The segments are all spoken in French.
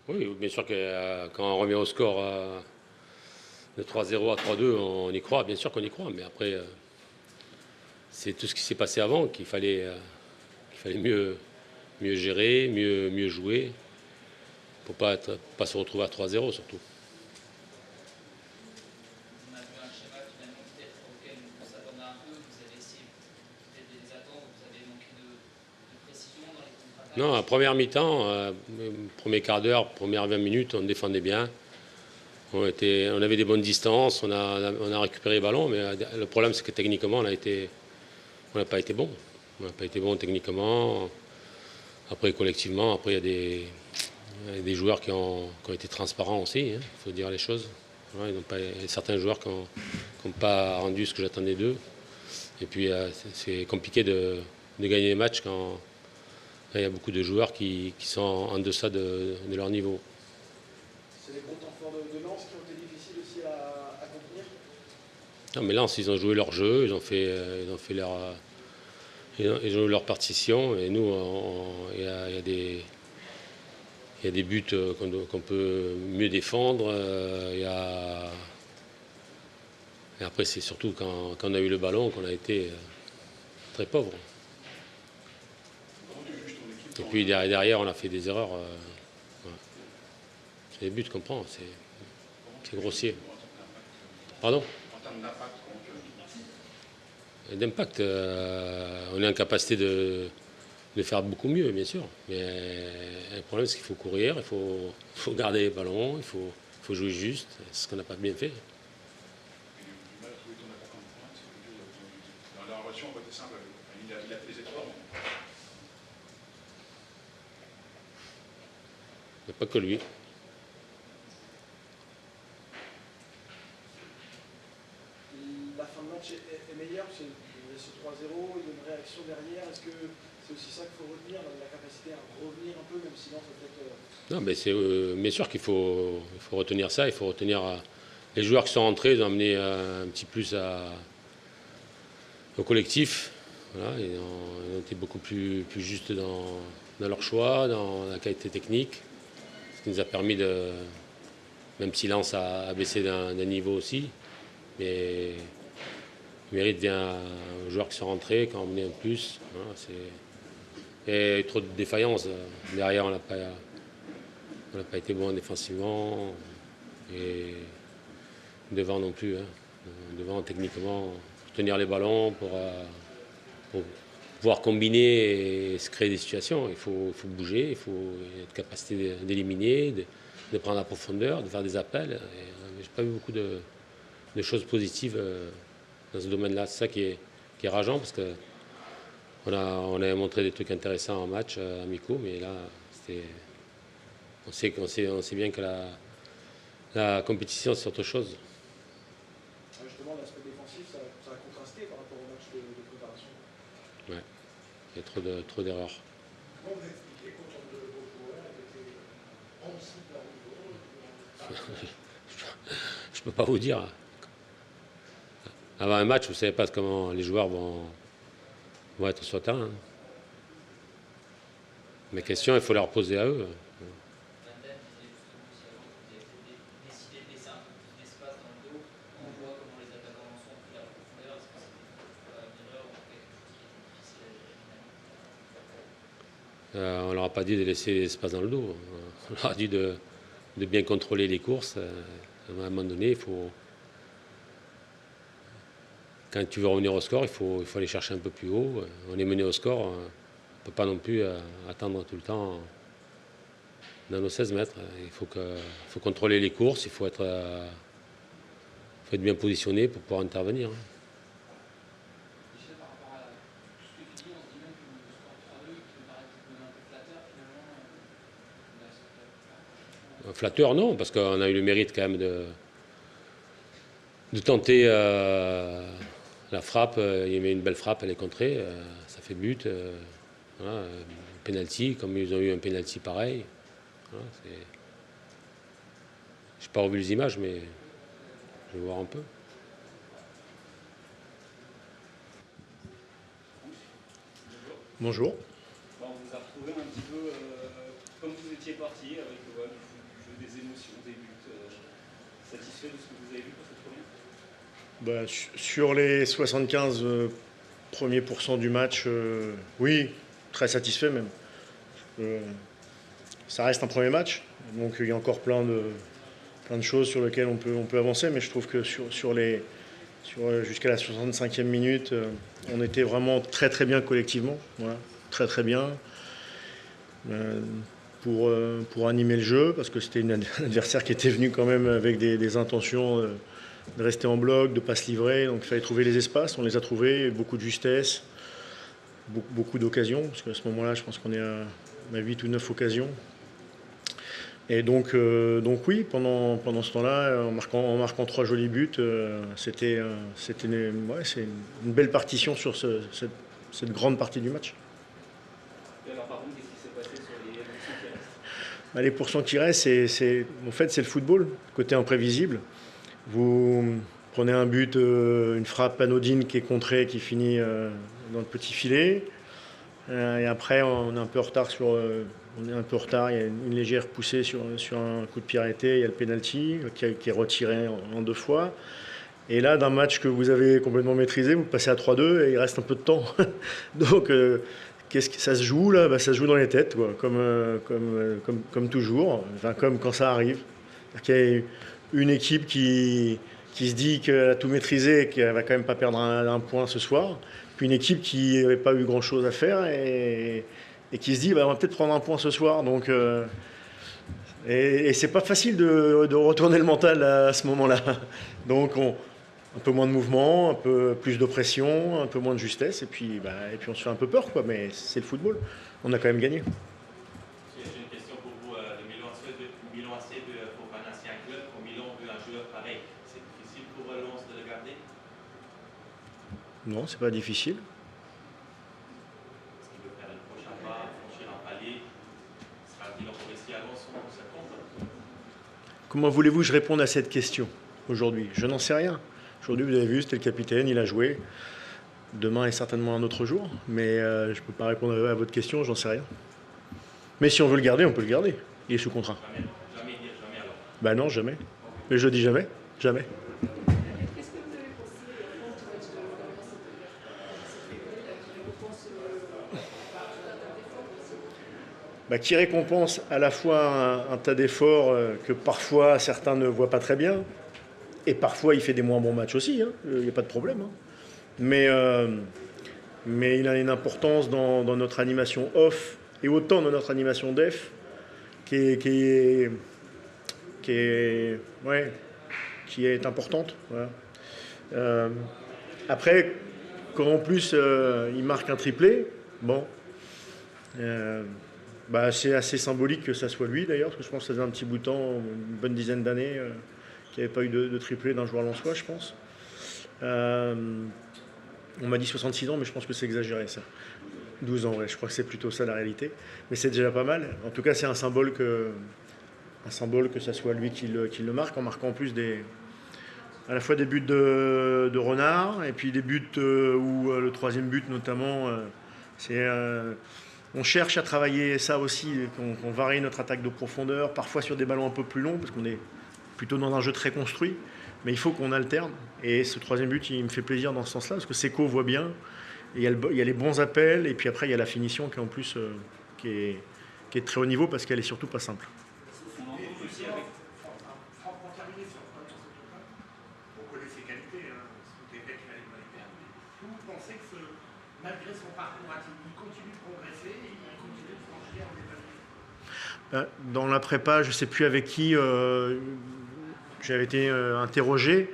Oui, bien sûr que quand on revient au score de 3-0 à 3-2, on y croit, bien sûr qu'on y croit, mais après, c'est tout ce qui s'est passé avant qu'il fallait mieux gérer, mieux jouer, pour pas se retrouver à 3-0 surtout. On a vu un schéma finalement peut-être auquel on s'attendait un peu. Vous avez essayé peut-être de les attendre, vous avez manqué de précision dans les contre-attaques. Non, à première mi-temps, premier quart d'heure, première 20 minutes, on défendait bien. On avait des bonnes distances, on a récupéré les ballons, mais le problème c'est que techniquement on n'a pas été bon. On n'a pas été bon techniquement. Après collectivement, après il y a des joueurs qui ont été transparents aussi, il faut dire les choses. Ouais, il y a certains joueurs qui n'ont pas rendu ce que j'attendais d'eux. Et puis c'est compliqué de gagner des matchs quand il y a beaucoup de joueurs qui sont en deçà de leur niveau. C'est les gros temps forts de Lens qui ont été difficiles aussi à contenir. Non, mais Lens, ils ont joué leur jeu, ils ont fait ils ont eu leur partition. Et nous, il y a des buts qu'on peut mieux défendre. Et après, c'est surtout quand on a eu le ballon qu'on a été très pauvre. Et puis derrière, on a fait des erreurs. Ouais. C'est les buts qu'on prend, c'est grossier. Pardon? En termes d'impact, D'impact, on est en capacité de faire beaucoup mieux, bien sûr. Mais le problème, c'est qu'il faut courir, il faut garder les ballons, il faut jouer juste. C'est ce qu'on n'a pas bien fait. dans la relation, on voit que c'est simple. Il a fait des efforts. Il n'y a pas que lui. La fin de match est meilleure, c'est ce 3-0, il y a une réaction derrière. Est-ce que c'est aussi ça qu'il faut retenir, la capacité à revenir un peu, même si Lens a peut-être... Non, mais c'est bien sûr qu'il faut retenir ça. Il faut retenir les joueurs qui sont rentrés, ils ont amené un petit plus au collectif. Voilà, ils ont été beaucoup plus justes dans leur choix, dans la qualité technique. Ce qui nous a permis de. Même si Lens a baissé d'un niveau aussi, mais le mérite vient aux joueurs qui sont rentrés, qui ont emmené un plus. Voilà, et trop de défaillances. Derrière, on n'a pas été bon défensivement. Et devant non plus. Devant, techniquement, tenir les ballons pour pouvoir combiner et se créer des situations. Il faut bouger, il faut être capacité d'éliminer, de prendre la profondeur, de faire des appels. Je n'ai pas vu beaucoup de choses positives dans ce domaine-là. C'est ça qui est rageant parce que on a montré des trucs intéressants en match amicaux, mais là, on sait bien que la compétition, c'est autre chose. Justement, l'aspect défensif, ça a contrasté par rapport au match de préparation. Ouais. Il y a trop d'erreurs. Comment vous expliquez qu'autant de vos joueurs étaient en dessous de leur niveau? Je ne peux pas vous dire. Avant un match, vous ne savez pas comment les joueurs vont être sur le terrain. Mes questions, il faut les reposer à eux. Van disait justement aussi avant que vous avez décidé de laisser un peu plus d'espace dans le dos. On voit comment les attaquants en sont pris la profondeur. Est-ce que c'était une erreur ou quelque chose qui était difficile à gérer finalement? On ne leur a pas dit de laisser l'espace dans le dos. On leur a dit de bien contrôler les courses. À un moment donné, quand tu veux revenir au score, il faut aller chercher un peu plus haut. On est mené au score, on ne peut pas non plus attendre tout le temps dans nos 16 mètres. Il faut contrôler les courses, il faut être bien positionné pour pouvoir intervenir. Michel, par rapport à tout ce que tu dis, on se dit même que le score 3-2 qui peut paraître un peu flatteur, finalement, Flatteur, non, parce qu'on a eu le mérite quand même de tenter la frappe. Il y avait une belle frappe, elle est contrée, ça fait but. Voilà, penalty, comme ils ont eu un penalty pareil. Voilà, je n'ai pas revu les images, mais je vais voir un peu. Bonjour. On vous a retrouvé un petit peu comme vous étiez parti avec du foot des émotions, des buts, satisfait de ce que vous avez vu pour cette première? Sur les 75 premiers pourcents du match, oui, très satisfait même. Ça reste un premier match, donc il y a encore plein de choses sur lesquelles on peut avancer, mais je trouve que jusqu'à la 65e minute, on était vraiment très très bien collectivement, voilà, très très bien, pour animer le jeu, parce que c'était un adversaire qui était venu quand même avec des intentions de rester en bloc, de ne pas se livrer, donc il fallait trouver les espaces, on les a trouvés, beaucoup de justesse, beaucoup d'occasions, parce qu'à ce moment-là, je pense qu'on est à 8 ou 9 occasions. Et donc oui, pendant ce temps-là, en marquant 3 jolis buts, c'était une belle partition sur cette grande partie du match. Et alors par contre, qu'est-ce qui s'est passé sur les pourcents qui restent? Les pourcents qui restent, c'est le football, côté imprévisible. Vous prenez un but, une frappe anodine qui est contrée, qui finit dans le petit filet. Et après, on est un peu en retard il y a une légère poussée sur un coup de pied arrêté, il y a le penalty qui est retiré en 2 fois. Et là, d'un match que vous avez complètement maîtrisé, vous passez à 3-2 et il reste un peu de temps. Donc, qu'est-ce que ça se joue là? Ça se joue dans les têtes, quoi, comme toujours, enfin, comme quand ça arrive. Il y a une équipe qui se dit qu'elle a tout maîtrisé et qu'elle va quand même pas perdre un point ce soir. Puis une équipe qui n'avait pas eu grand-chose à faire et qui se dit on va peut-être prendre un point ce soir. Donc, et c'est pas facile de retourner le mental à ce moment-là. Donc un peu moins de mouvement, un peu plus de pression, un peu moins de justesse, et puis on se fait un peu peur, quoi. Mais c'est le football. On a quand même gagné. J'ai une question pour vous. Le Milan AC pour un ancien club, au Milan veut un joueur pareil. C'est difficile pour Lens de le garder? Non, c'est pas difficile. Est-ce qu'il veut faire le prochain pas, franchir un palier? Sera-t-il encore ici à Lens ou ça compte? Comment voulez-vous que je réponde à cette question aujourd'hui? Je n'en sais rien. Aujourd'hui, vous avez vu, c'était le capitaine, il a joué. Demain est certainement un autre jour, mais je ne peux pas répondre à votre question, j'en sais rien. Mais si on veut le garder, on peut le garder. Il est sous contrat. Jamais dire jamais alors? Non, jamais. Mais je dis jamais. Jamais. Qu'est-ce que vous avez pensé du match de Lens qui récompense à la fois un tas d'efforts que parfois certains ne voient pas très bien, et parfois il fait des moins bons matchs aussi, il n'y a pas de problème. Mais il a une importance dans notre animation off, et autant dans notre animation def, qui est importante. Voilà. Après, quand en plus il marque un triplé, c'est assez symbolique que ça soit lui d'ailleurs, parce que je pense que ça faisait un petit bout de temps, une bonne dizaine d'années, qu'il n'y avait pas eu de triplé d'un joueur lensois, je pense. On m'a dit 66 ans, mais je pense que c'est exagéré ça. 12 ans, ouais, je crois que c'est plutôt ça la réalité. Mais c'est déjà pas mal. En tout cas, c'est un symbole que ça soit lui qui le marque, en marquant en plus à la fois des buts de Renard, et puis des buts où le troisième but notamment, on cherche à travailler ça aussi, qu'on varie notre attaque de profondeur, parfois sur des ballons un peu plus longs, parce qu'on est plutôt dans un jeu très construit, mais il faut qu'on alterne. Et ce troisième but, il me fait plaisir dans ce sens-là, parce que Seko voit bien, et il y a les bons appels, et puis après il y a la finition qui est en plus qui est de très haut niveau, parce qu'elle est surtout pas simple. Malgré son parcours, il continue de progresser, il continue de franchir en évaluation. Dans la prépa, je ne sais plus avec qui j'avais été interrogé,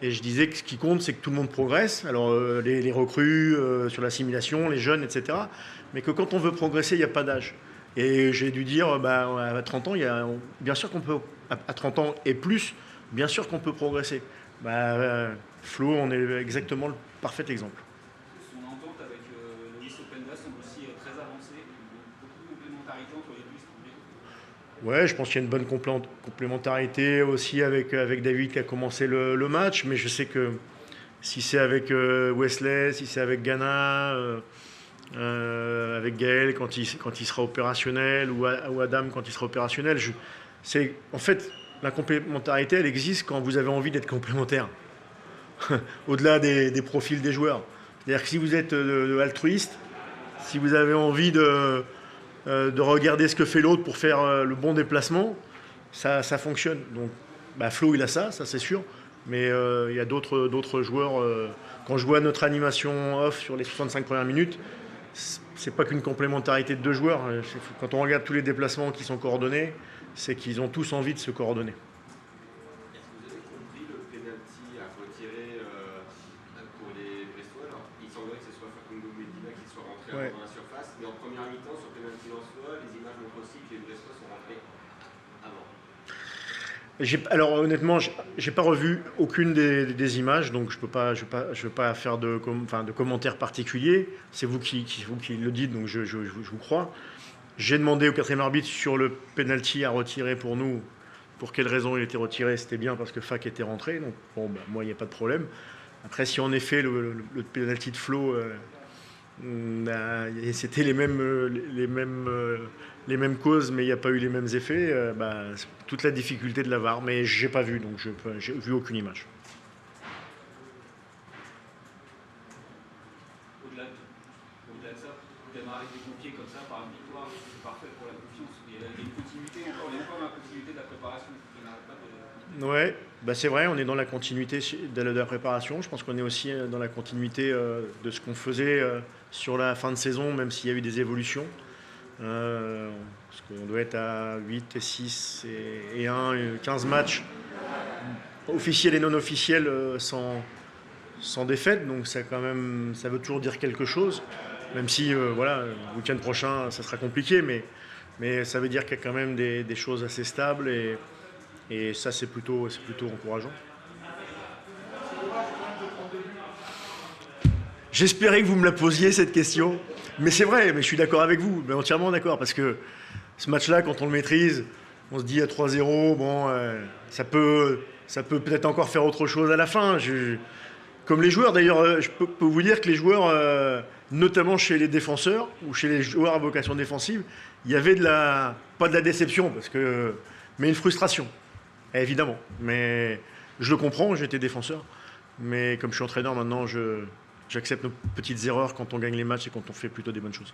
et je disais que ce qui compte, c'est que tout le monde progresse. Alors les recrues sur l'assimilation, les jeunes, etc. Mais que quand on veut progresser, il n'y a pas d'âge. Et j'ai dû dire, à 30 ans, bien sûr qu'on peut, à 30 ans et plus, bien sûr qu'on peut progresser. Flo, on est exactement le parfait exemple. Son entente avec Luis Openda semble aussi très avancée, beaucoup de complémentarité entre les deux. Ouais, je pense qu'il y a une bonne complémentarité aussi avec David qui a commencé le match, mais je sais que si c'est avec Wesley, si c'est avec Ghana, avec Gaël quand il sera opérationnel, ou Adam quand il sera opérationnel, En fait, la complémentarité, elle existe quand vous avez envie d'être complémentaire, au-delà des profils des joueurs. C'est-à-dire que si vous êtes altruiste, si vous avez envie de regarder ce que fait l'autre pour faire le bon déplacement, ça fonctionne. Donc, Flo, il a ça c'est sûr. Mais il y a d'autres joueurs. Quand je vois notre animation off sur les 65 premières minutes, c'est pas qu'une complémentarité de deux joueurs. Quand on regarde tous les déplacements qui sont coordonnés, c'est qu'ils ont tous envie de se coordonner. Est-ce que vous avez compris le penalty à retirer pour les Brestois? Alors, il semblerait que ce soit Facundo Medina qui soit rentré dans la surface, mais en première mi-temps, sur penalty lensois, les images montrent aussi que les Brestois sont rentrés avant. Alors honnêtement, j'ai pas revu aucune des images, donc je veux pas faire de commentaires particuliers. C'est vous qui le dites, donc je vous crois. J'ai demandé au 4e arbitre sur le penalty à retirer pour nous. Pour quelle raison il était retiré? C'était bien parce que Fac était rentré, donc bon, moi il n'y a pas de problème. Après, si en effet le penalty de Flo, c'était les mêmes causes, mais il n'y a pas eu les mêmes effets, c'est toute la difficulté de la VAR. Mais j'ai pas vu, donc j'ai vu aucune image. Au-delà de ça, démarrer avec des pompiers comme ça par une victoire, c'est parfait pour la confiance. Il y a une continuité, encore une fois, la continuité de la préparation. Ouais, c'est vrai, on est dans la continuité de la préparation. Je pense qu'on est aussi dans la continuité de ce qu'on faisait sur la fin de saison, même s'il y a eu des évolutions. Parce qu'on doit être à 8 et 6 et 1, 15 matchs officiels et non officiels sans défaite. Donc ça veut toujours dire quelque chose. Même si le week-end prochain, ça sera compliqué, mais ça veut dire qu'il y a quand même des choses assez stables et ça, c'est plutôt encourageant. J'espérais que vous me la posiez, cette question. Mais c'est vrai, mais je suis d'accord avec vous, mais entièrement d'accord. Parce que ce match-là, quand on le maîtrise, on se dit à 3-0, ça peut peut-être encore faire autre chose à la fin. Comme les joueurs, d'ailleurs, je peux vous dire que les joueurs, notamment chez les défenseurs ou chez les joueurs à vocation défensive, il y avait pas de la déception, mais une frustration. Évidemment, mais je le comprends, j'étais défenseur, mais comme je suis entraîneur maintenant, j'accepte nos petites erreurs quand on gagne les matchs et quand on fait plutôt des bonnes choses.